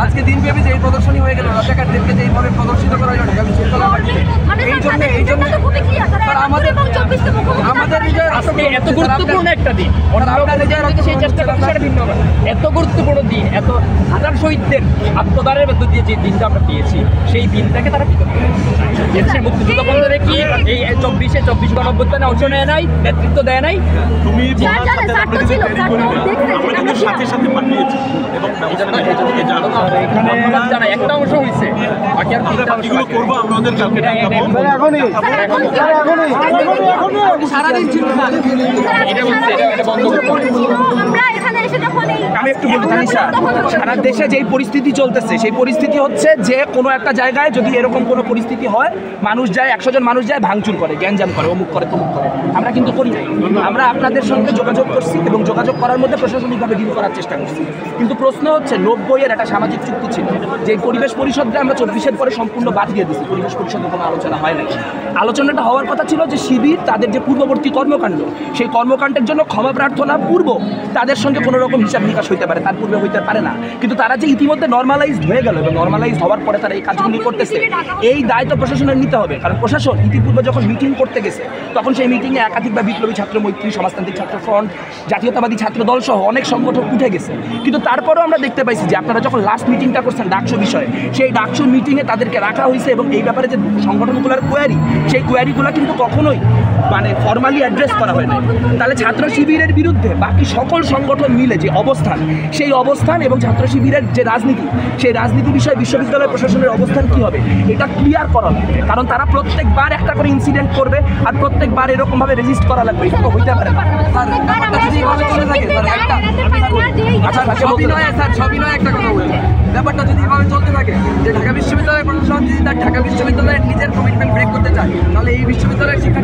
আজকে দিনব্যাপী যে প্রদর্শনী হয়ে গেল, রাজাকারদেরকে যেইভাবে প্রদর্শিত করা হলো ঢাকা বিশ্ববিদ্যালয়, এই জন্য আমাদের নিজের এত গুরুত্বপূর্ণ একটা দিন, সেই চেষ্টা করতে সেটা ভিন্ন কথা। এত গুরুত্বপূর্ণ দিন, এত হাজার শহীদদের আত্মদানের মধ্য দিয়ে যে দিনটা আমরা পেয়েছি, সেই দিনটাকে তারা দেশের মুক্তিযুদ্ধ বন্ধ রেখে এই 24 গণঅভ্যুত্থানে অংশ নেয় নাই, নেতৃত্ব দেয় নাই। তুমি সাথে সাথে পাঠিয়েছি এবং এখানে জানা একটা অংশ হয়েছে, বাকি আর তিনটা অংশ বাকি। করবো আমাদের সারাদিন ছিল না। এটা বন্ধ করতে আমি একটু বলি তানিশা, সারা দেশে যেই পরিস্থিতি চলতেছে সেই পরিস্থিতি হচ্ছে যে কোনো একটা জায়গায় যদি এরকম কোনো পরিস্থিতি হয়, মানুষ যায় 100 জন মানুষ যায়, ভাঙচুর করে, গ্যাঞ্জাম করে, অমুক করে, তমুক করে। আমরা কিন্তু করি নাই। আমরা আপনাদের সঙ্গে যোগাযোগ করছি এবং যোগাযোগ করার মধ্যে প্রশাসনিকভাবে ডিল করার চেষ্টা করছি। কিন্তু প্রশ্ন হচ্ছে 90-এর একটা সামাজিক চুক্তি ছিল, যে পরিবেশ পরিষদে আমরা 24-এর পরে সম্পূর্ণ বাদ দিয়ে দিচ্ছি। পরিবেশ পরিষদে কোনো আলোচনা হয় নাই। আলোচনাটা হওয়ার কথা ছিল যে শিবির তাদের যে পূর্ববর্তী কর্মকাণ্ড, সেই কর্মকাণ্ডের জন্য ক্ষমা প্রার্থনা পূর্ব তাদের সঙ্গে কোনো রকম হিসাব নিকাশ হইতে পারে, তার পূর্বে হইতে পারে না। কিন্তু তারা যে ইতিমধ্যে নর্মালাইজড হয়ে গেল এবং নর্মালাইজড হওয়ার পরে তারা এই কাজগুলি করতেছে, এই দায়িত্ব প্রশাসনের নিতে হবে। কারণ প্রশাসন ইতিপূর্বে যখন মিটিং করতে গেছে, তখন সেই মিটিংয়ে একাধিক বা বিপ্লবী ছাত্র মৈত্রী, সমাজতান্ত্রিক ছাত্র ফ্রন্ট, জাতীয়তাবাদী ছাত্র দল সহ অনেক সংগঠন উঠে গেছে। কিন্তু তারপরেও আমরা দেখতে পাইছি যে আপনারা যখন লাস্ট মিটিংটা করছেন ডাকসু বিষয়ে, সেই ডাকসুর মিটিংয়ে তাদেরকে রাখা হয়েছে এবং এই ব্যাপারে যে সংগঠনগুলোর কোয়ারি, সেই কোয়ারিগুলো কিন্তু কখনোই মানে ফর্মালি অ্যাড্রেস করা হয় না। তাহলে ছাত্র শিবিরের বিরুদ্ধে বাকি সকল সংগঠন মিলে যে অবস্থান, সেই অবস্থান এবং ছাত্র শিবিরের যে রাজনীতি, সেই রাজনীতি বিষয়ে বিশ্ববিদ্যালয় প্রশাসনের অবস্থান কী হবে এটা ক্লিয়ার করা লাগবে। কারণ তারা প্রত্যেকবার একটা করে ইনসিডেন্ট করবে আর প্রত্যেকবার এরকমভাবে রেজিস্ট করা লাগবে, এটা তো হইতে পারে না। সবই নয় একটা কথা বলছি, ব্যাপারটা যদি এভাবে চলতে থাকে যে ঢাকা বিশ্ববিদ্যালয়ের প্রশাসন যদি তার ঢাকা বিশ্ববিদ্যালয়ের নিজের কমিটমেন্ট ব্রেক করতে চায়, তাহলে এই বিশ্ববিদ্যালয়ের শিক্ষা